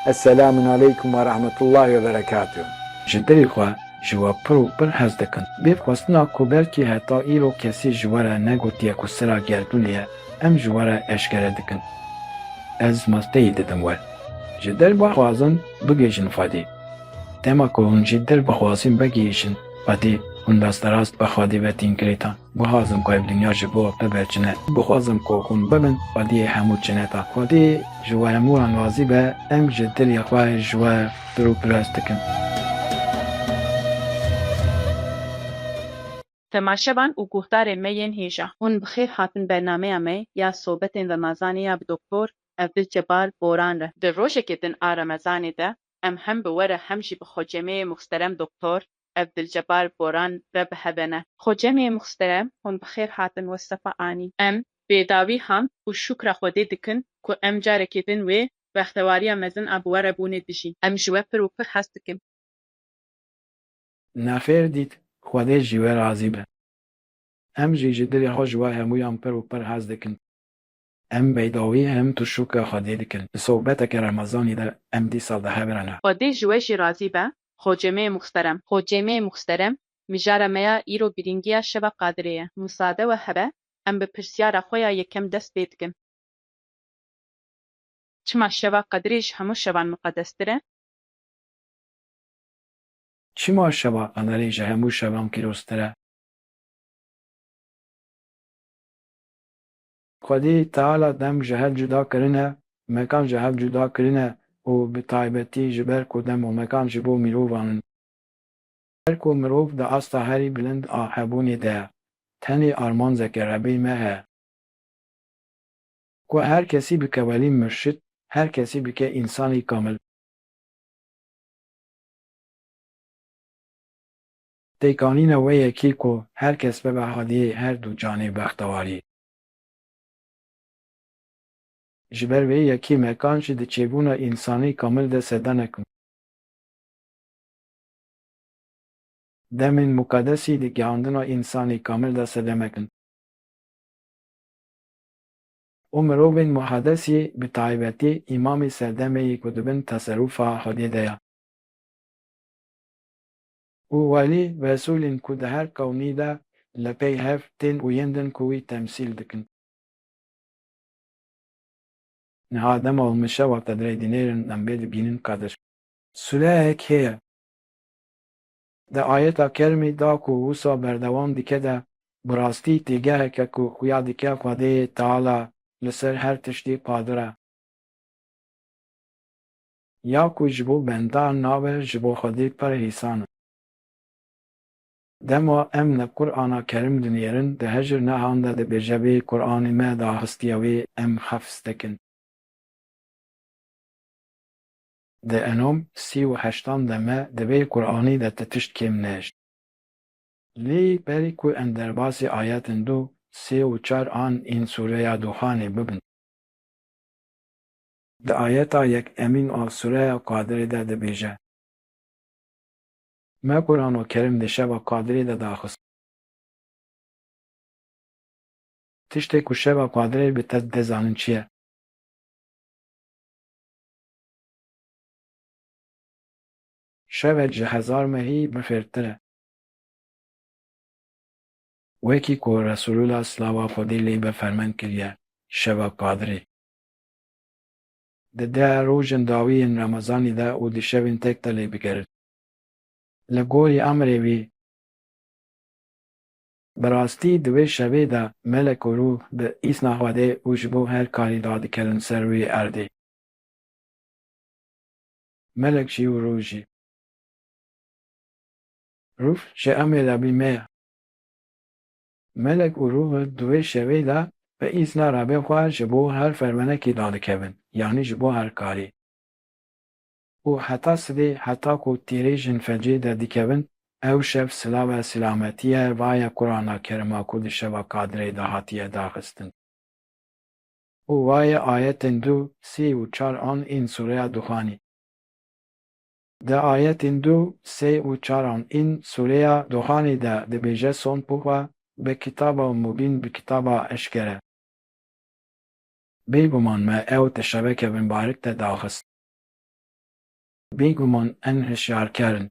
Esselamun aleyküm ve rahmetullahi ve berekatuhu. Ji derê xwe ji we pir û pir hez dikin. Bê xwestina ku belkî heta îro kesî ji we re negotiye ku sira gerdûnê ye, em ji we re eşkere dikin. Ez masteyî didim we. Ji derve xwazin bigêjin Xwedê. Dema ku hûn jî derbixwazin vegihîşin Xwedê, hûn desterast bi Xwedê ve tînkirêtan. Bixwazim ku ev dinya ji bo we biberçine. Bixwazim ku hûn bibin Xwediyê hemû çineta. Xwedê ji we hemûyan razî be, em ji dilê xwe ji we pir û pir hez dikin. Temaşevan û guhdarên me yên hêja. Hûn bi xêr hatin bernameya me ya sobetên Remezanê ya bi Doktor Evdilcebbar Boran re. Di rojekê din a Remezanê de em hem bi we re hem jî bi xwecemeyê muxterem Doktor Evdilcebbar Boran re bihevene. Xwecemeyê muxterem, hûn bi xêr hatin westefa anî. Em bêdawî hamd û şûkra Xwedê dikin ku em carekê din wê bextewariya mezin a bi we re bûnê dijî. Em ji we pir û pir hez dikin. Nefêr dît Xwedê ji we razî be. Em jî ji dilê xwe ji we hemûyan pir û pir hez dikin. Em bêdawî hem tu şûkra Xwedê dikin. Li sobeteke Remezanê de em dîsa dihevirene. Xwedê ji we jî razî be, xwecemeyê muxterem. Xwecemeyê muxterem, mijara me ya îro bîringiya şeva Qadirê ye. Musade we hebe, em bi pirsyara xwe ya yekem dest pê dikin. Çima şeva Qadirê ji hemû şevan miqedestir e? Çima şeva Qadirê ji hemû şevan pîroztir e? Xwedê Teala dem ji hev cuda kirine, mekan ji hev cuda kirine û bi taybetî ji ber ku dem û mekan ji bo mirovan in. Her ku mirov di asta herî bilind a hebûnê de ye, tenê arman zeke rebê me heye. Ku her kesî bike welî murşid, her kesî bike însanî kamil. Têkanîna wê yekî ku her kes bibe hadiyê her du canê bextewarî. Ji ber vê yekî mekan jî di çêbûna însanî kamil de sedanek in. Demên muqedesî di gihandina însanî kamil de sedemek in. û mirovên muhedesî bi taybetî îmamê serdemê ku dibin teserrûfa Xwedê de ye. û welî Resûlên ku di her qewmî de li pey hev tên û yên din ku wî temsîl dikin. Niha dema û mişeva te dirê dînêrin em bê dibînin Qadir. Sureyek heye. Di ayeta kermê da ku wisa berdewam dike de bi rastî têgeheke ku xuya dike Xwedê Teala li ser her tiştî qadir e. Ya ku ji bo bendan nabe ji bo Xwedê pir hîsan in. Dema em li Qur'ana Kerîm dinêrin di hejir nehan de dibêje vê Qur'anê me da histiya wê em hefz dikin. Di Enom 38 de me di vê Qur'anî de ti tişt kêm nehişt. Lê berî ku em derbasî ayetên 2, 3 û 4 an ên Sureya Duhanê bibin. Di ayeta yekemîn a Sureya Qadirê de dibêje: Me Qur'ana Kerîm di şeva Qadirê de daxist. Tiştê ku şeva Qadirê bi te dizanin çi ye? Şevek ji hezar mehî bifêrtir e. Wekî ku Resulullah slava Xwedê lê be ferman kiriye, şeva Qadirê. Di deh rojên dawî yên Remezanê de û di şevên tek de lê bigerin. Li gorî emirê wî, bi rastî di vê şevê de melek û rûh bi îsna Xwedê û ji bo her karî radikerin ser wê erdê. Melek jî û rûh jî. Rûh ji emrê Rebbî me ye. Melek û rûh di vê şevê de bi îsna Rebbê xwe ji bo her fermanekê radikevin, yanî ji bo her karî. û heta sibê heta ku tîrêjên fecrê de dikevin, ew şev sila ve silametiye vaye Qur'ana Kerîma ku di şeva Qadirê de hatiye daxistin. û vaye ayetên 2, 3 û 4 an ên Sureya Duhanê. Di ayetên 2, 3 û 4 an ên Sureya Duhanê de dibêje sonpûxa bi kitaba mubîn bi kitaba eşkere. Bêguman me ew ti şeveke binbarik de daxist. بێگومان ئەن هشیارکارن.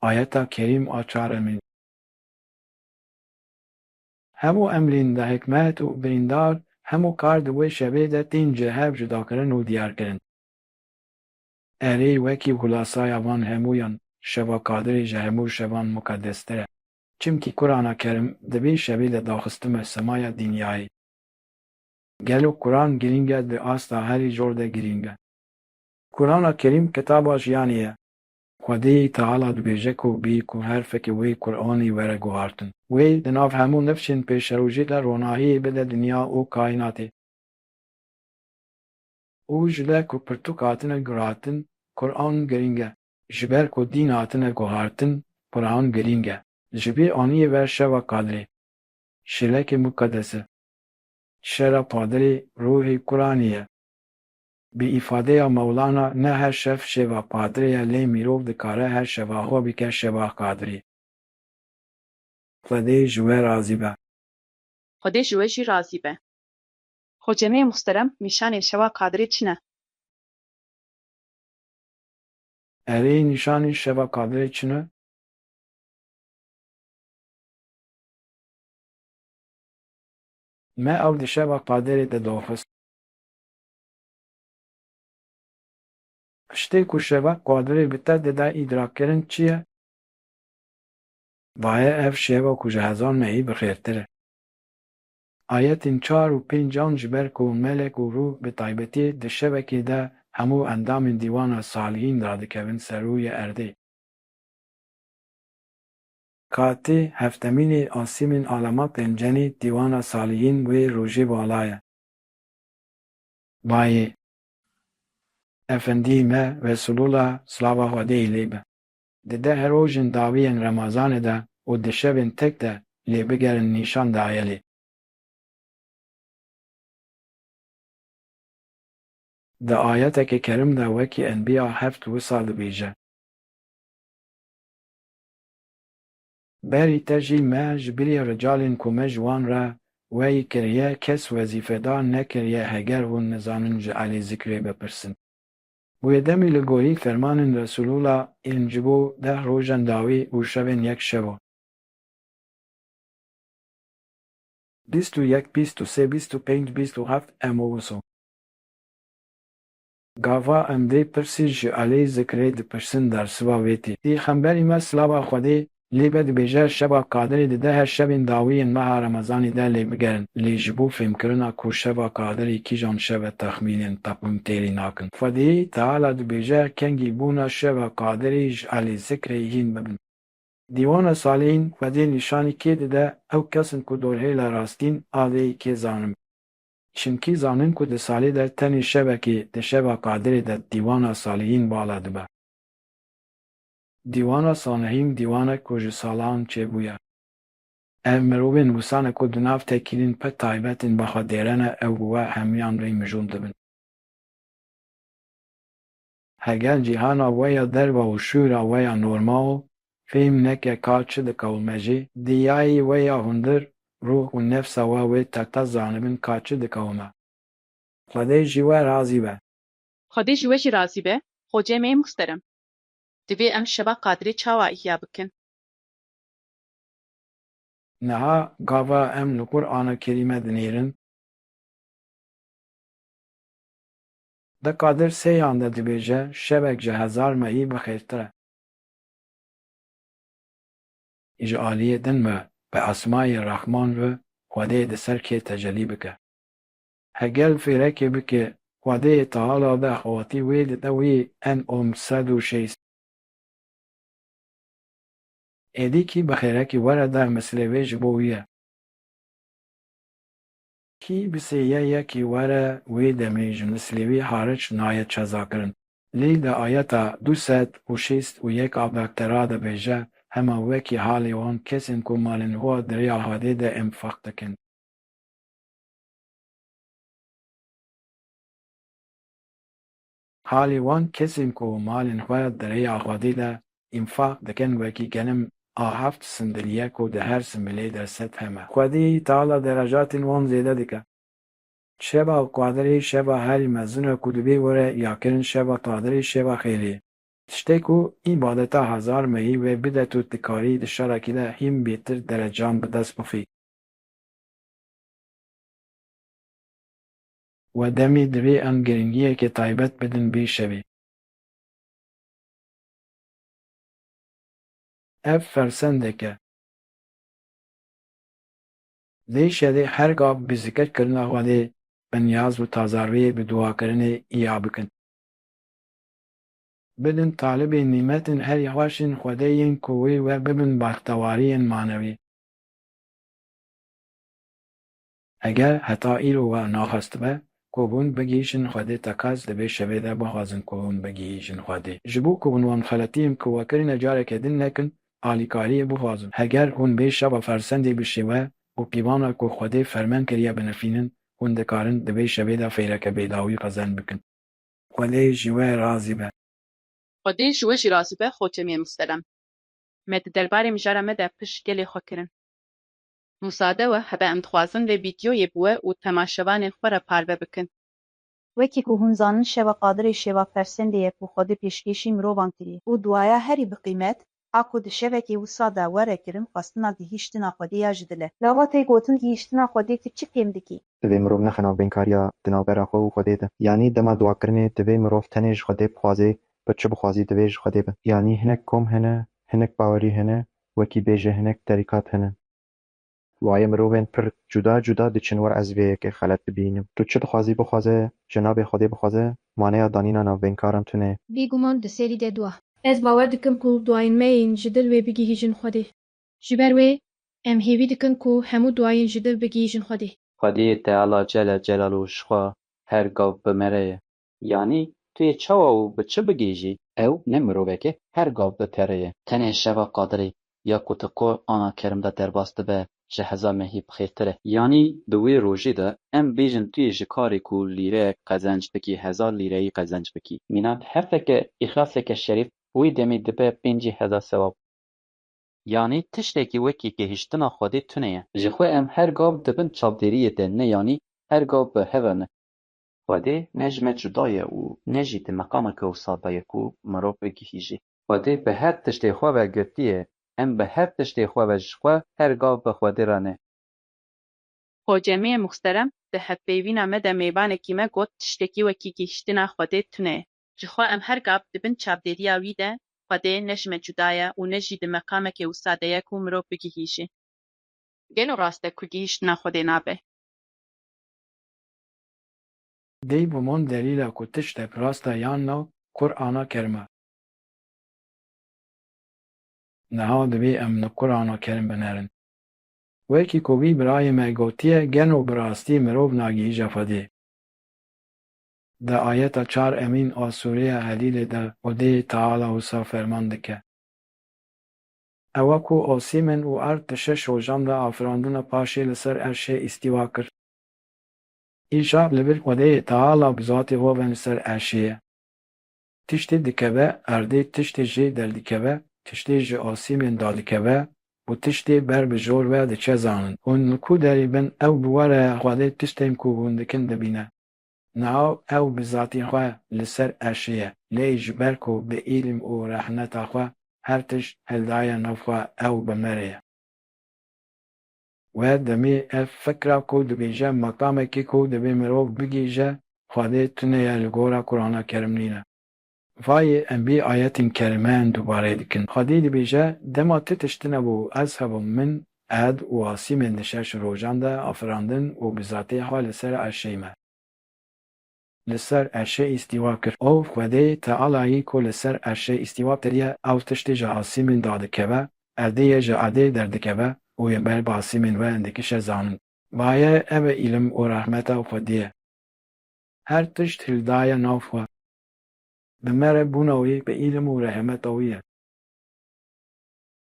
ئایەتا کەریم ئاچارە من. هەموو ئەمرین دە حکمەت و بریندار هەموو کار di wê şevê de tên ji hev judakirin û diyarkirin. Erê wekî xulasaya van hemûyan şeva Kadirê ji hemû şevan muqeddestir e. Çimkî Qur'ana Kerim di vê şevê de daxistime semaya dînyayê. Gelo Qur'an girîng e di asta herî jor de girîng e. Qur'ana Kerîm kitaba jiyanê ye. Xwedê Teala dibêje ku bî ku herfekê wê Qur'anî were guhartin. Wê di nav hemû nifşên pêşerojî de ronahiyê bide dinya û kaînatê. û ji le ku pirtûk hatine giratin, Qur'an girîng e. Ji ber ku dîn hatine guhartin, Qur'an girîng e. Ji vê aniyê ver şeva Kadirê. Şîlekê muqeddes e. Şera Padirê ruhê Qur'anî ye. Bi îfadeya Mewlana ne her şev şeva Padirê ye lê mirov dikare her şeva xwe bike şeva Kadirê. Xwedê ji we razî be. Xwedê ji we jî razî be. Hocamê muhterem nîşanê şeva Kadirê çi ne? Erê nîşanê şeva Kadirê çi ne? Me ew di şeva Kadirê de daxist. Piştê ku şeva Kadirê bi te dide îdrakkirin çi ye? Vaye ev şeva ku ji hezan mehî bixêrtir e. Ayetên 4 û 5 ji ber ku melek û rûh bi taybetî di şevekê de hemû endamên dîwana salihîn radikevin ser rûyê erdê. Katê heftemînê asîmên alamatên cenê dîwana salihîn wê rojê vala ye. Bayê Efendî me Resulullah slava Xwedê lê be. Di deh rojên dawiyên Remezanê de û di şevên tek de lê bigerin nîşan de ayelê. Di ayetekê kerim de wekî Enbiya heft wisa dibêje. Berî te jî me ji birî ricalên ku me ji wan re weyî kiriye kes wezîfedar nekiriye heger hûn nizanin ji elê zikrê bipirsin. Wê demî li gorî fermanên Resulullah ên ji bo 10 rojan dawî û şevên yek şev. 21, 23, 25, 27 em wisa. Gava em dê pirsî ji elê zikrê dipirsin dersiva wê tê. Pêxemberî me slava Xwedê lê be dibêje şeva Kadirê di deh şevên dawiyên meha Remezanê de lê bigerin. Lê ji bo fêmkirina ku şeva Kadirê kîjan şev e texmînên taqwîm têrî nakin. Xwedê Teala dibêje kengî bûna şeva Kadirê ji elê zikrê hîn bibin. Dîwana salihîn Xwedê nîşanî kê dide ew kesin ku dorhêla rastîn avê kê zanin. Çimkî zanin ku di salê de tenê şevekê di şeva Kadirê de dîwana salihîn vala dibe. Dîwana salihîn dîwanek ku ji salan çêbûye. Ev mirovên wisa ne ku di nav tekîlên pir taybetên bexwedêre ne ew bi we hemiyan rê mijûl dibin. Heger cîhana we ya derve û şûra we ya normal fêm neke ka çi dikewime jî diyayê we ya hundir ruh û nefsa we wê tekte zanibin ka çi dikewime. Xwedê ji we razî be. Xwedê ji we jî razî be. Hocamê muhterem. Divê em şeva Kadirê çawa ihya bikin? Niha gava em li Qur'ana Kerîme dinêrin. Di Kadir sêyan de dibêje şevek ji hezar mehî bixêrtir e. Ji aliyê din me bi esmayê Rehman ve Xwedê di ser kê tecellî bike. Heger fêrekê bike Xwedê Teala de xewatî wê dide wî En'am 106. Êdî bi xêrekî were de mislê wê ji bo wî ye. Kî bi sêye yekî were wê demê ji mislê wî hariç naye çezakirin. Lê di ayeta 206 a Beqera de bêje hema wekî halê wan kesên ku malên xwe di rêya Xwedê de enfaq dikin. Halê wan kesên ku malên xwe di rêya Xwedê de enfaq dikin wekî genim a heft sindiriye ku di her simbilê de sed heme. Xwedî Teala derecatên wan zêde dike. شبا قادری شبا هری مزن کدوبی وره یا کرن شبا قادری شبا خیلی. تشتی کو عبادتا هزار مهی و بده تو تکاری دشارکی ده هم بیتر درجان بدست بفی. و دمی دوی ام گرنگیه که تایبت بدن بی شوی. اف فرسنده که دیشه هر گاب بزکر کرنا خواده بنیاز و تازاروی به دعا کرنه ایا بکن. بدن طالب نیمتن هر یواشن خواده این کوی و ببن بختواری مانوی. اگر حتی ایرو و ناخست به کوبون بگیشن خواده تکاز دبی شوی ده بخوازن کوبون بگیشن خواده. جبو کوبون وان خلطیم کوکری نجاره کدن نکن آلیکاری بخوازن. اگر هون به شب فرسندی بشوه و پیوانا کو خواده فرمان کریا بنفینن هون دکارن دبی شوی ده فیرک بیداوی قزن بکن. خواده جوه رازی به. خودی جوه رازی به خوچمی مسترم. مد درباره مجاره مده پش گلی خو کرن. مساعده و هبه امتخوازن و ویدیوی بوه و تماشوان خوره پاربه بکن. وەکی کو hûn zanin şeva qadirê şeva fersendê ye ku Xwedê pêşkêşî mirovan kiriye û duaya herî bi qîmet a ku di şevekê wisa de were kirin xwestina gihîştina Xwedê ya ji dil e. Lava tê gotin gihîştina Xwedê tu çi fêm dikî? Divê mirov nexe navbênkariya di navbera xwe û Xwedê de. Yanî dema duakirinê divê mirov tenê ji Xwedê bixwaze bi çi bixwazî divê ji Xwedê be. Yanî hinek kom hene, hinek bawerî hene, wekî bêje hinek terîkat hene. Waye mirovên pir cuda cuda diçin wer ez vê yekê xelet bibînim. Tu çi dixwazî bixwaze, ji navê Xwedê bixwaze, maneya danîna navbênkaran tu ne. Bêguman di serî de dua. Ez bawer dikim ku duayên me yên ji dil wê bigihîjin Xwedê. Ji ber wê em hêvî dikin ku hemû duayên ji dil bigihîjin Xwedê. Xwedê Teala Celle Celaluhu ji xwe her gav bimere ye. Yanî tu yê çawa û bi çi bigêjî? Ew ne mirovek e, her gav bi tere ye. Tenê şeva qadirê ya ku tu Qur'ana Kerîm de derbas dibe ji heza mehî bixêrtir e. Yanî di wê rojê de em bêjin tu yê ji karê ku lîreyek qezenc bikî hezar lîreyî qezenc bikî. Mînan hefeke îxlaseke şerîf wî demê dibe 5,000 sewab. Yanî tiştekî wekî gihîştina Xwedê tune ye. Ji xwe em her gav dibin çavdêriyê de ne yanî her gav bi hev e ne. Xwedê ne ji me cuda ye û ne jî di meqameke wisa de ye ku mirov bigihîjî. Xwedê bi her tiştê xwe ve girtiye, em bi her tiştê xwe ve ji xwe her gav bi Xwedê re ne. Hocamê muxterem di hevpêvîna me de mêvanekî me got tiştekî wekî gihîştina Xwedê tune ye. Ji xwe em her gav dibin çavdêriya wî de Xwedê ne ji me cuda ye û ne jî di meqamekê wisa de ye ku mirov bigihîjî. Gelo rast e ku gihîştina Xwedê nabe. دی بومون دلیل کو تشت پراستا یان نو قرآن کرمه. نها دوی ام قرآن کرم بنرن. وکی کوبی برای مگوتیه گنو براستی مروف ناگی جفدی. ده آیت 4 امین آسوریه حلیل ده و ده تعالی وسا فرمان دکه. اوکو آسیمن و ارتشش و جام ده آفراندون پاشی لسر ارشه استیوا کرد. ایشا لبر خدای تعالی بذات و بنسر اشیه. تشتی دکبه ارده تشتی جی در دکبه تشتی جی آسیمین دادکبه و تشتی بر بجور و دچه زانن. اون کو داری بن او بواره خدای تشتیم کو بوندکن دبینه. ناو او بذاتی خواه لسر اشیه. لیج برکو به علم و رحمت خواه هر تشت هلدای نفخواه او بمره. و دمی فکر کو دبیجه مقام کی کو دبی مروف بگیجه خواده تونه یا لگورا قرآن کرم نینه. وای انبی آیت کریمه دوباره دکن. خواده دبیجه دما تشتنه بو اذهب من اد و آسی من نشش روجانده آفراندن و بذاتی حال لسر اشیمه. لسر اشی استیوا کرد. او خواده تعالی کو لسر اشی استیوا تریه او تشتی جا آسی من داده کبه اده جا اده درده کبه و یه بر باسی من و اندکش زانن. وایه او علم و رحمت و خودیه. هر تشت هلدای نافوه. بمره بونوی به علم و رحمت اویه.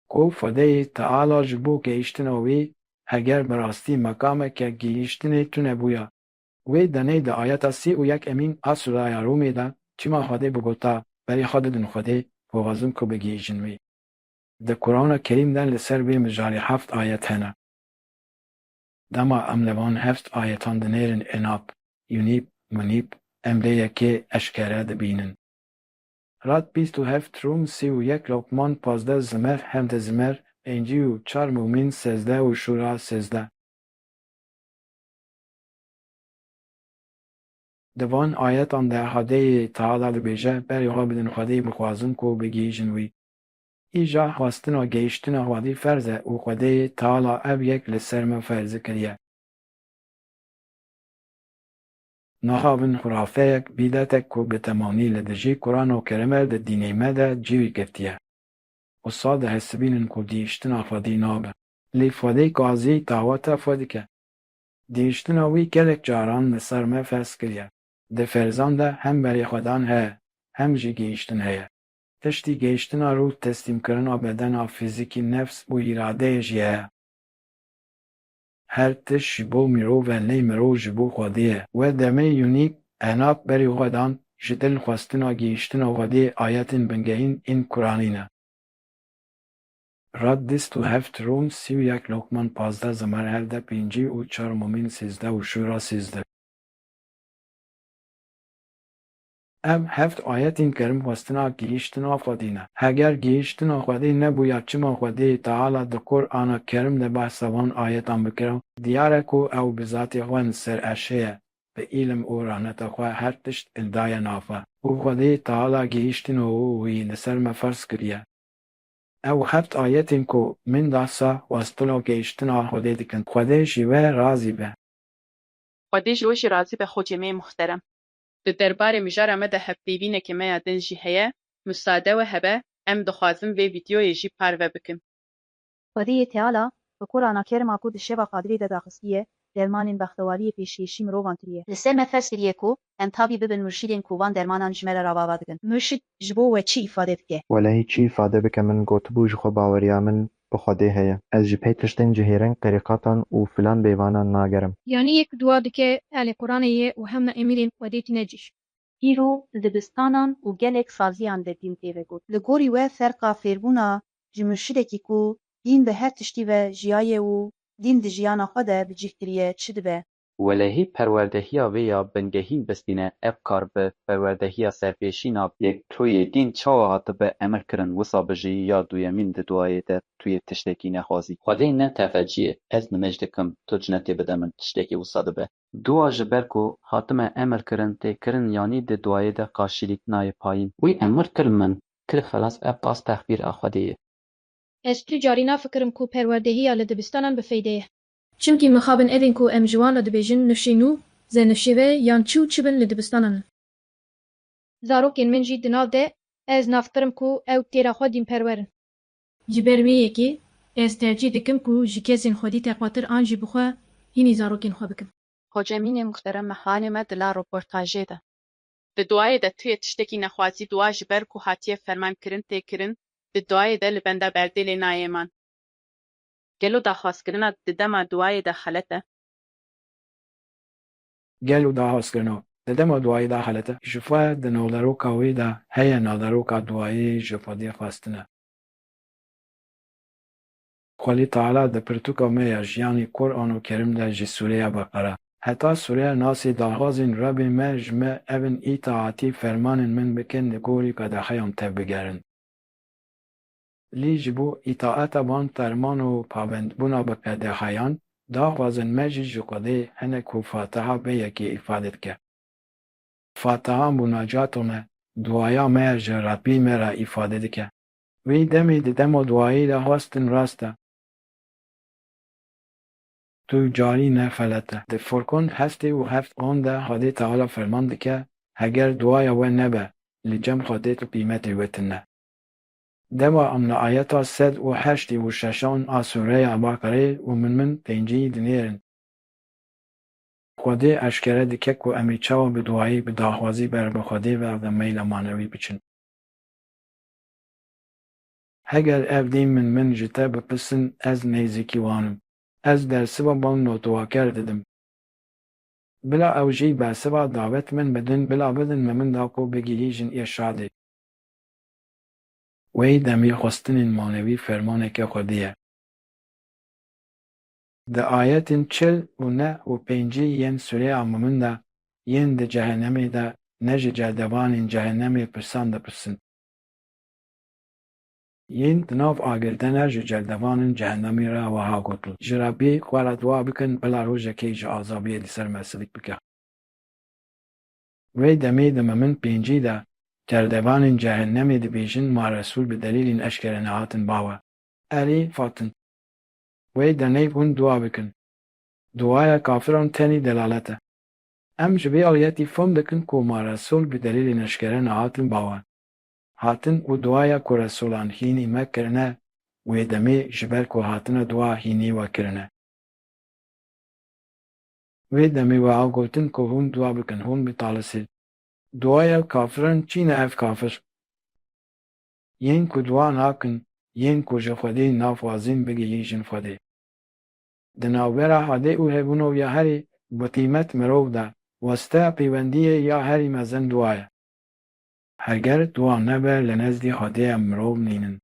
کو فده تعالی جبو که اشتنوی اگر براستی مقامه که گیشتنی تونه بویا. وی دنه ده آیت 31 امین اصلای رومی ده چما خواده بگوتا بری خواده دن خواده بغازم که بگیشنوی. ده قرآن کریم دن لسر بی مجاری 7 آیت هنه. dema em li van heft ayetan dinêrin enab, yûnîb, munîb, em lê yekê eşkere dibînin. Rad bîst û heft Rûm, sî û yek Lokman, 15 Zimer, hemde Zimer, pêncî û çar Mûmîn, 13 û Şûra, 13. Di van ayetan de Hadeyê Teala dibêje, berê xwe bidin Xwedê bixwazin ku bigihîjin wî. Îja xwastina gehîştina Xwedî ferz e û Xwedê Teala ev yek li ser me ferzî kiriye. Naxabin xurafeyek, bîdetek ku bi temanî li dijî Qur'ana Kerîmê di dînê me de cîwî girtiye. Wisa dihesibînin ku dîhiştina Xwedî nabe. Lê Xwedê gazî daweta xwe dike. Dîhiştina wî gelek caran li ser me ferz kiriye. Di ferzan de hem berê xwedan heye, hem jî gihîştin heye. Tiştî gehîştina rû teslîmkirina bedena fîzîkî nefs û îradeyê jî heye. Her tişt ji bo mirov e lê mirov ji bo Xwedê ye. We demê yûnîb, enab berê xwedan ji dil xwestina gihîştina Xwedê ayetên bingehîn ên Qur'anî ne. Rad bîst û heft Rûm, sî û yek Lokman, 15 Zimer, hevde pêncî û çar Mûmîn, 13 û Şûra, 13. Ev heft ayetên kerîm xwestina gihîştina Xwedî ne. Heger gihîştina Xwedê nebûya çima Xwedê Teala di Qur'ana Kerîm de behsa van ayetan bikira, diyar e ku ew bi zatê xwe li ser eşê ye, bi îlim û rahmeta xwe her tişt ildaye nafe. û Xwedê Teala gihîştina wî li ser me ferz kiriye. Ew heft ayetên ku min dahsa westila gehîştina Xwedê dikin. Xwedê ji we razî be. Xwedê ji we jî razî be xwecemê muhterem. Di derbarê mijara me de hevpêvînekê me ya din jî heye, müsaade we hebe, em dixwazin vê vîdeoyê jî parve bikin. Xwediyê Teala bi Qur'ana Kerîma ku di şeva Qadirê de daxistiye, dermanên bextewariyê pêşkêşî mirovan kiriye. Li ser me ferz kiriye ku em tavî bibin murşîdên ku van dermanan ji me re ravava dikin. Murşîd ji bo we çi îfade dike? Welehî çi îfade bike min gotibû ji xwe baweriya min bi Xwedê heye. Ez ji pê tiştên cihêreng, qerîqatan û filan bêvanan nagerim. Yani yek dua dike elê Qur'anê ye û hemna emirên Xwedê tîne cîş. Îro li dibistanan û gelek saziyan de dîn tê vegot. Li gorî we ferqa fêrbûna ji murşîdekî ku dîn bi her tiştî ve jiyayê û dîn di jiyana xwe de bicih kiriye çi dibe? Welehî perwerdehiya vê ya bingehîn bistîne, ev kar bi perwerdehiya serpêşîna yektoyê dîn çawa hatibe emirkirin, wisa bijî ya duyemîn di duayê de tu yê tiştekî nexwazî. Xwedê ne tefecî ye, ez nimêj dikim tu cinetê bide min tiştekî wisa dibe. Dua ji ber ku hatime emirkirin têkirin yanî di duayê de qaşîlîk nayê payîn. Wî emir kir min, kir xelas ev qas texbîr a Xwedê ye. Ez tu carî nafikirim ku perwerdehiya li dibistanan bifeyde ye. Çimkî mixabin evên ku em ji wan re dibêjin nişênû, zênişêve yan çû çibin li dibistanan. Zarokên min jî di nav de ez navkirim ku ew têra xwe dînperwer in. Ji ber vê yekê, ez tercîh dikim ku ji kesên Xwedî teqwetir an jî bi xwe hînî zarokên xwe bikim. Xwecemînê muhterem me halê me di la rûportajê de. Di duayê de tu yê tiştekî nexwazî dua ji ber ku hatiye fermankirin tê kirin, di duayê de li benda berdêlê nayêman. Gelo daxwazkirina di dema duayê de xelet e? Gel û dahazkirina. Di dema duayê de helet e. Ji xwe di navleroka wê de heye navleroka duayê ji Xwedê xwestin e. Xwedî Teala di pirtûka me ya jiyanê Qur'ana Kerîm de ji Sûreya Beqere, heta Sûreya Nasê daxwazên Rebê me ji me evin îtaatî fermanên min bikin li gorî qedexeyan tev bigerin. Lê ji bo îtaeta van ferman û pabendbûna bi qedexeyan, daxwazên me jî ji Xwedê hene ku Fatiha bê yekê îfade dike. Fatiha mûnacata me, duaya me ya ji Rebbî me re îfade dike. Wê demê di dema duayê de xwestin rast e. Tu carî ne felet e. Di Furqan heftê û heft an de Xwedê Teala ferman dike, heger duaya we nebe, li cem Xwedê tu qîmetê we tune. Dema em li ayeta 186 a Sûreya Beqerê û min pêncî dinêrin. Xwedê eşkere dike ku em ê çawa bi duayê bi daxwazî ber bi Xwedê ve bi meyla manewî biçin. Heger ev dîn min ji te bipisin, ez nêzîkî wan im. Ez bersiva ban notuwaker didim. Bila ew jî bersiva dawet min bidin, bila bidin me min da ku bigihîjin îrşadê. Wê demê xwestinên manewî fermaneke Xwedî ye. Di ayetên çil û neh û pêncî yên Sûreya Mûmin de yên di cehennemê de ne ji cerdevanên cehennemê pirsan dipirsin. Yên di nav agir de ne ji cerdevanên cehennemê re wiha gotin. Ji Rebbê xwe re dua bikin bila rojekê ji azabiyê li ser me silik bike. Wê demê di Mûmin pêncî de cerdevanên cehennemê dibêjin ma Resul bi delîlên eşkere nehatin bawe. Erê fatin. Wê denê hûn dua bikin. Duaya kafiran tenê delalet e. Em ji vê ayetî fehm dikin ku ma Resul bi delîlên eşkere nehatin bawe. Hatin û duaya ku Resulan hînî me kirine wê demê ji ber ku hatine dua hînî we kirine. Wê demê wiha gotin ku hûn dua bikin hûn bîtalîsê. Duaya kafiran çi ne ev kafir? Yên ku dua nakin, yên ku ji Xwedê nafwazin bigihîjin Xwedê. Di navbera hadê û hebûnov ya herî biqîmet mirov de westeya pêwendiyê ya herî mezin dua ye. Heger dua nebe li nezdê hadêya mirov nînin.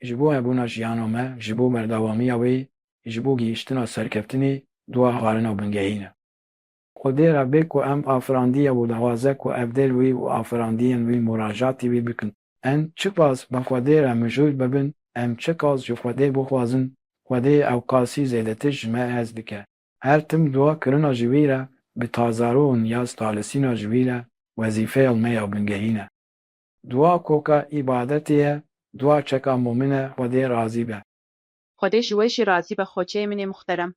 Ji bo hebûna jiyana me, ji bo berdewamiya wê, ji bo gihîştina serkeftinê dua xwarina bingehîn e. Xwedê Rebbê ku em afirandiye û dixwaze ku evdêl wî û afirandiyên wî muracatê wî bikin. Em çi qas bi Xwedê re mijûl bibin, em çi qas ji Xwedê bixwazin, Xwedê ew qasî zêdetir ji me hez bike. Her tim dua kirina ji wî re bi tazarûn ya stalîsîna ji wî re wezîfeya me ya bingehîn e. Dua koka îbadetê ye, dua çeka mûmin e Xwedê razî be. Xwedê ji we jî razî be xweceyê min ê muxterem.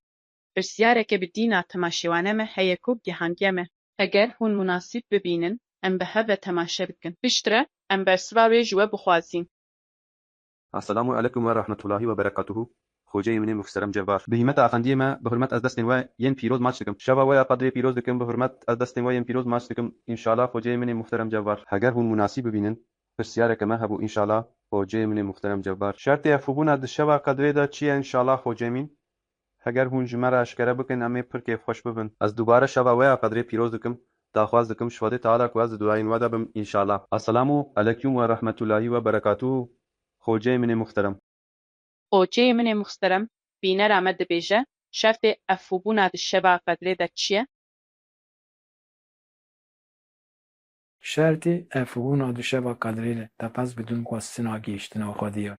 Pirsiyareke bi dîna temaşewane me heye ku gihangiya me. Eger hûn munasîb bibînin, em bi hev ve temaşe bikin. Piştre, em bersiva wê ji we bixwazîn. السلام عليكم ورحمة الله وبركاته. خوجي مني مفسرم جبار بهمت أفندي ما بحرمت از دستن و ين پیروز ماچ دکم شبا و قدر پیروز دکم بحرمت از دستن و ين پیروز ماچ دکم ان شاء الله خوجي مني محترم جبار اگر هون مناسب ببینن پرسیاره که ما هبو ان شاء الله خوجي مني محترم جبار شرط افوبون از شبا قدر دا چی ان شاء الله خوجي من اگر هون جمره اشکره بکن امی پر که خوش ببن از دوباره شبا و قدر پیروز دکم داخواز دکم شوده تعالی کو از دعاین و دبم ان شاء الله. السلام علیکم و رحمت الله و برکاته. خوجي مني محترم. Xweceyê min ê muxterem, bînera me dibêje, şertê evfûbûna di şeva qedrê de çi ye? Şertê evfûbûna di şeva qedrê de tepez bidûn xwestina gihîştina Xwedê ye.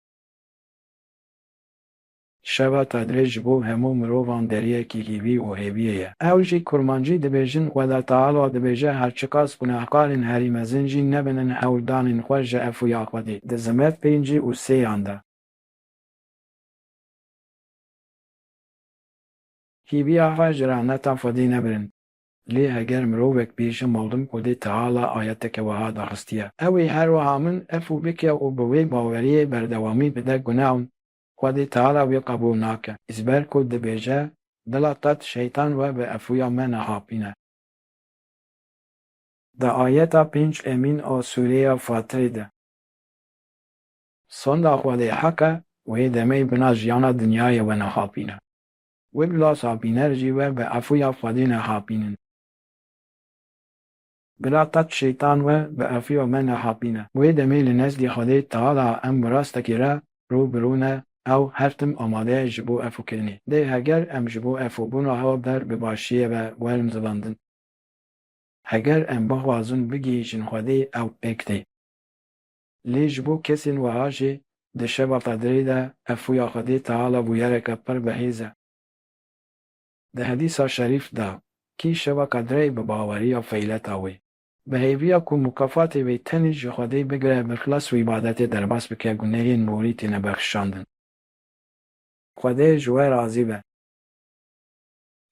Şeva qedrê ji bo hemû mirovan deriyekî hîvî û hêviyê ye. Ew jî kurmancî dibêjin Xweda Teala dibêje her çi qas gunehkarên herî mezin jî nebinin hewldanên xwe ji efûya Xwedê. Di zimet pêncî û sêyan de. Hîviya xwe ji rehneta Xwedê nebirin. Lê heger mirovek bêje malum Xwedê Teala ayeteke wiha daxistiye. Ew ê her wiha min efû bike û bi wê baweriyê berdewamî bide gunehûn Xwedê Teala wê qebûl nake. Îzber ku dibêje dila te şeytan we bi efûya me nehapîne. Di ayeta pênc emîn a Sûreya Fatirê de. Sonda Xwedê hek e, wê demê bina jiyana dinyayê we nehapîne. Wê bila sapîner jî we bi efûya Xwedê nehapînin. Bila te şeytan we bi efûya me nehapîne. Wê demê li nezdê Xwedê Teala em bi rastekî re rûbirû ne, ew her tim amade ye ji bo efûkirinê. Dê heger em ji bo efûbûna hewa ber bi başiyê ve werin zilandin. Heger em bixwazin bigihîşin Xwedê ew pêk tê. Lê ji bo kesên wiha jî di şeva qedrê de efûya Xwedê Teala bûyereke pir bihêz e. Di hedîsa şerîf de kî şeva qedrê bi baweriya feyleta wê. Bi hêviya ku mukafatê wê tenê ji Xwedê bigire bi xilas û îbadetê derbas bike gunehên morî têne bexşandin. Xwedê ji we razî be.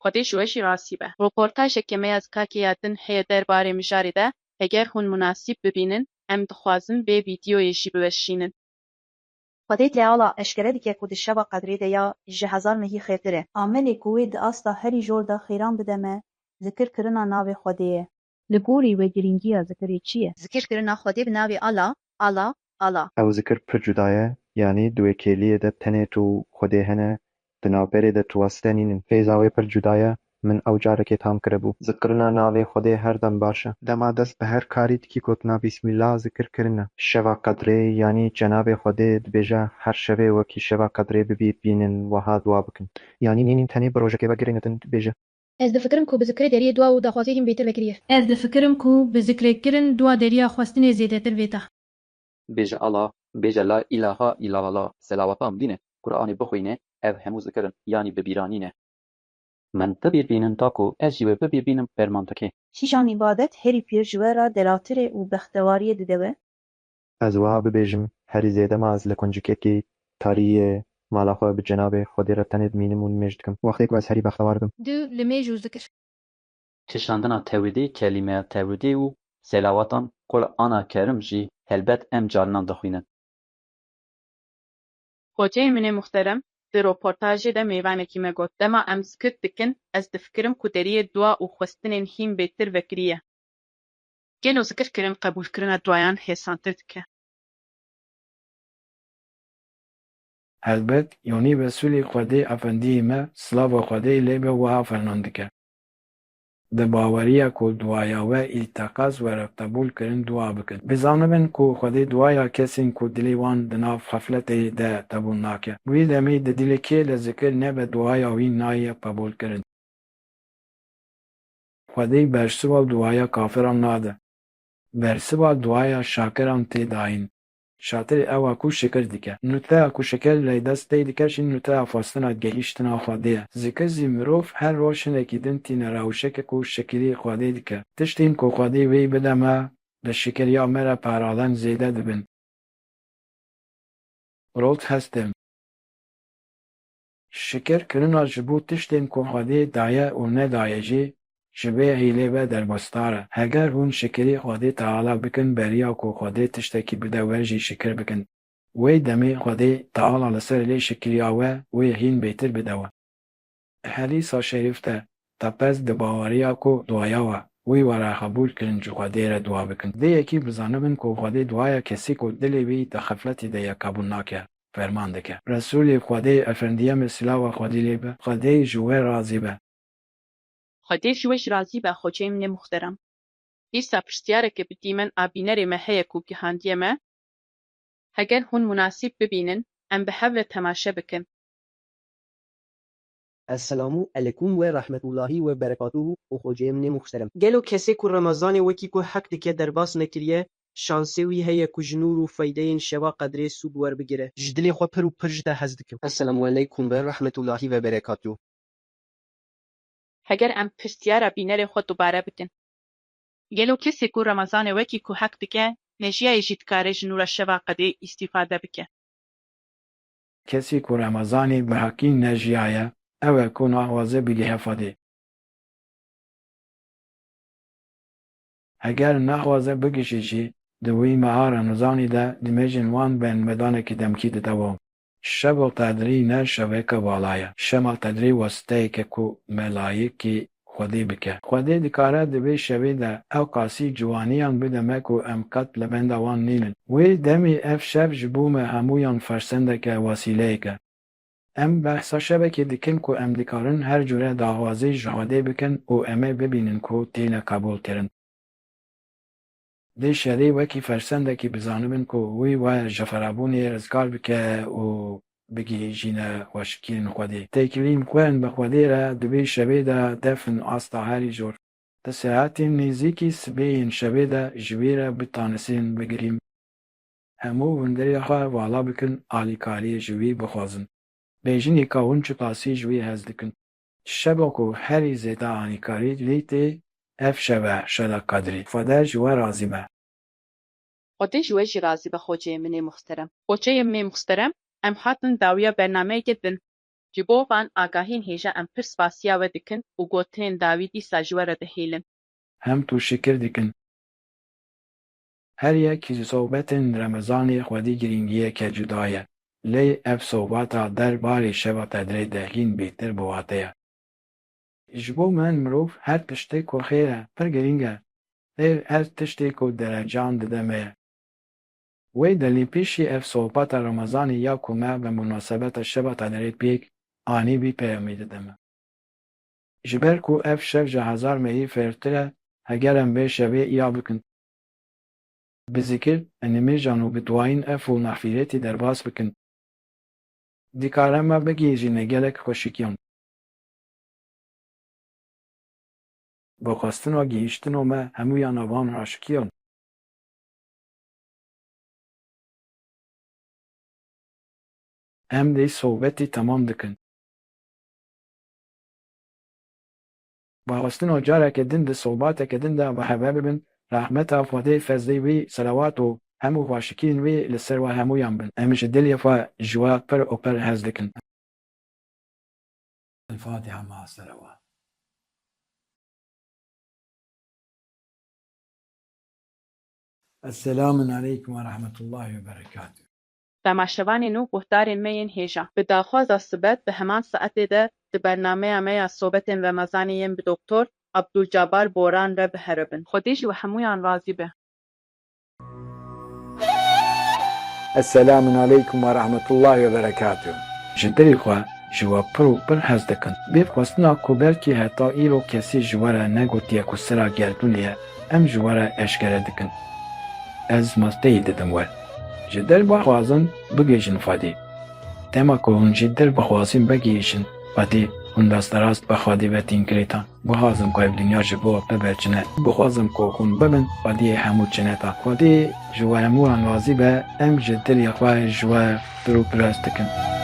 Xwedê ji we jî rasî be. Rûportajeke me ez Kakiya din heye derbarê mijarê de, heger hûn munasîb bibînin, em dixwazin vê vîdyoyê jî biweşînin. Xwedê Teala eşkere dike ku di şeva qedrê de ya ji hezar mehî xêrtir e. Amelê ku wê di asta herî jor de xêran bide me, zikirkirina navê Xwedê ye. Li gorî wê girîngiya zikirê çi ye? Zikirkirina Xwedê bi navê Allah, Allah, Allah. ew zikir pir cuda ye, yanî di wê kêliyê de tenê tu û Xwedê hene, di navberê de tu weste nînin. Fêza wê pir cuda ye, من ئەو جارێکێ تام کرەبوو زکردنا ناوێ خودێ هەردەم باشە دەما دەست بە هەر کاری تکی کوتنا بیسمیلا زکردکردنە شەوا قەدرێ یانی جەنابێ خودێ دبێژە هەر شەوێ وەکی شەوا قەدرێ ببینن وەها دوا بکن یانی نینین تەنێ بە ڕۆژەکێ بەگرێنەتن دبێژە Ez difikirim ku bi zikrê deriyê dua û daxwazê hîn bêtir vekiriye. Ez difikirim ku bi zikrêkirin dua deriya xwestinê zêdetir vêta. Bêje Allah, bêje la ilaha illallah, selavatan bîne, Kur'anê bixwîne, ev hemû zikirin, yanî bibîranîne. Min bibîrbînin ta ku ez jî wê bibîrbînim fermantekê. Şîşan îbadet herî pir ji we re delatirê û bextewariyê dide we. Ez wiha bibêjim herî zêde me ez li kuncikekê tariyê mala xwe bi cenabê Xwedê re tenê dimînim û nimêj dikim wextê ku ez herî bextewar bim Du limêj û zikir. Çişandina tewhîdê, kelîmeya tewhîdê û selavatan Qur'ana Kerim jî helbet em carinan dixwînin. Xweceyê min ê muhterem, di rûportajê de mêvanekî me got, dema em zikir dikin, ez difikirim ku deriyê dua û xwestinên hîn bêtir vekiriye. Gelo zikirkirin qebûlkirina duayan hêsantir dike. Helbet, yonî Resulê Xwedê efendiyê me silava Xwedê lê be wiha ferman dike. Di baweriya ku duaya we îteqaz were qebûl kirin dua bikin. Bizanibin ku Xwedê duaya kesên ku dilê wan di nav xefletê de qebûl nake. Wî demê di dilê kê li zikir nebe duaya wî nayê qebûl kirin. Xwedê bersiva duaya kafiran nade. Bersiva duaya şakiran tê dayîn. Şatirê ew e ku şikir dike. Nûteya ku şikir lê dest tê dike jî nûteya xwestina gehîştina Xwedê ye. Zikir zî mirov her roj hinekî din tîne rewşeke ku şikirî Xwedê dike. Tiştên ku Xwedê wê bide me, bi şikiriya me re paradan zêde dibin. Rot hestim. Şikirkirina ji bo tiştên ku Xwedê daye û nedaye jî ji vê hîlê ve derbastar e. Heger hûn şikirî Xwedê Teala bikin beriya ku Xwedê tiştekî bide we jî şikir bikin. Wê demê Xwedê Teala li ser lê şikiriya we wê hîn bêtir bide we. Hadîsa şerîf de tepez di baweriya ku duaya we wî were qebûl kirin ji Xwedê re dua bikin. Dê yekî bizanibin ku Xwedê duaya kesî ku dilê wî di xefletê de ye qebûl nake. Ferman dike. Resulê Xwedê efendiye me silava Xwedê lê be, Xwedê ji we razî be. Xwedê ji we ji razî be xweceyê min ê muhterem. Dîsa pirsiyareke bi dîmen a bînerê me heye ku gihandiye me, heger hûn munasîb bibînin, em bi hev ve temaşe bikin. Esselamu aleyküm ve rahmetullahi ve berekatuhu û xweceyê min ê muhterem. Gelo kesê ku Remezanê wekî ku hek dike derbas nekiriye, şansê wî heye ku ji nûr û feydeyên şeva qedrê sûd werbigire. Ji dilê xwe pir û pir ji te hez dikim. Esselamu aleyküm ve rahmetullahi ve berekatuhu. Heger em pirsiyara bînerê xwe dubare bikin. Gelo kesê ku Remezanê wekî ku hek dike, nejiyayê jî dikare ji nûra şeva qedê îstîfade bike. Kesî ku Remezanê bi heqî nejiyaye, ew e ku naxwaze bigehe Xwedê. Heger naxwaze bigişî jî, di wî meha Remezanê de dimêjin wan bên medanekî demkî dide wan. Şeva Qedrî ne şeveke vala ye. Şema Qedrî westeyeke ku melayekî Xwedê bike. Xwedê dikare di vê şevê de ew qasî ciwaniyan bide me ku em qet li benda wan nînin. Wê demê ev şev ji bo me hemûyan fersendeke wasîleyek e. Em behsa şevekê dikin ku em dikarin her cure daxwazî ji Xwedê bikin û em ê bibînin ku têne qebûl kirin. Dê şerê wekî fersendekî bizanibin ku wî we ji ferabûnê rizgar bike û bigîjîne weşikîrên Xwedê. Têkilîn xwerin bi Xwedê re di vê şevê de defin asta herî jor. Di sehatên nêzîkî sibê yên şevê de ji wê re bitanesên bigirîm. Hemû hundirê xwe vala bikin, alîkariyê ji wî bixwazin. Bêjinê ka hûn çi qasî ji wî hez dikin. Şeba ku herî zêde anîkarî lê tê, ev şev e şeva Qedrî. Xwede ji we razî be. Xwedê ji we jî razî be xweceyê min ê muhterem. Xweceyê min ê muhterem, em hatin dawiya bernameyekê din. Ji bo van agahîn hêja em pir spasiya we dikin û gotinên dawî dîsa ji we re dihêlin. Hem tu şikir dikin. Her yek ji sohbetên Remezanê Xwedî giringiyeke cuda ye. Lê ev sohbeta derbarê şeva Qedrê de hîn bêhtir biwate ye. Ji bo min mirov her tiştê ku xêr e, pir giring e. Lê her tiştê ku derecan dide me ye. Wê delê pêşî ev sohbeta Remezanê ya ku me bi münasebeta şeva Qedrê pêk anî vî peyamê dide me. ji ber ku ev şev ji hezar meyî fêrtir e, heger em vê şevê iya bikin. Bi zikir, enîmêjan û bi duayîn ev û nexfîretî derbas bikin. Dîkarem me bigîjîne gelek xweşikiyan. Bi xwestina gihîştina me hemûyan evan aşikiyan. Em dê sohbetê temam dikin. Bi xwestina carekê din di sohbetekê din de biheve bibin, rahmeta Xwedê, fezlê wî, selawat û hemû xweşikiyên wê li ser we hemûyan bin. Em ji dilê xwe ji we pir û pir hez dikin. El-Fatiha ma selawat. Esselamun aleyküm ve rahmetullahi ve berekatuhu. Demaşevanên nû guhdarên me yên hêja. Bi daxwaza sibet bi heman saetê de di bernameya me ya sobetên Remezanê yên bi Doktor Abdulcabar Boran re biheribin. Xwedê ji we hemûyan razî be. Esselamun aleyküm ve rahmetullahi ve berekatuhu. Ji dilê xwe ji we pir û pir hez dikin. Bê xwestina ku belkî heta îro kesî ji we re negotiye ku sira gerdûnê ye, em ji we re eşkere dikin. Ez masteyî didim we. Ji dil bixwazin bigêjin Xwedê. Dema ku hûn jî dil bixwazin bigêjin Xwedê, hûn desterast bi Xwedê ve tînkirêtan. Bixwazim ku ev dinya ji bo we biberçine. Bixwazim ku hûn bibin Xwedê hemû çineta. Xwedê ji we hemûyan razî be, em ji dilê xwe ji we pir û pir hez dikin.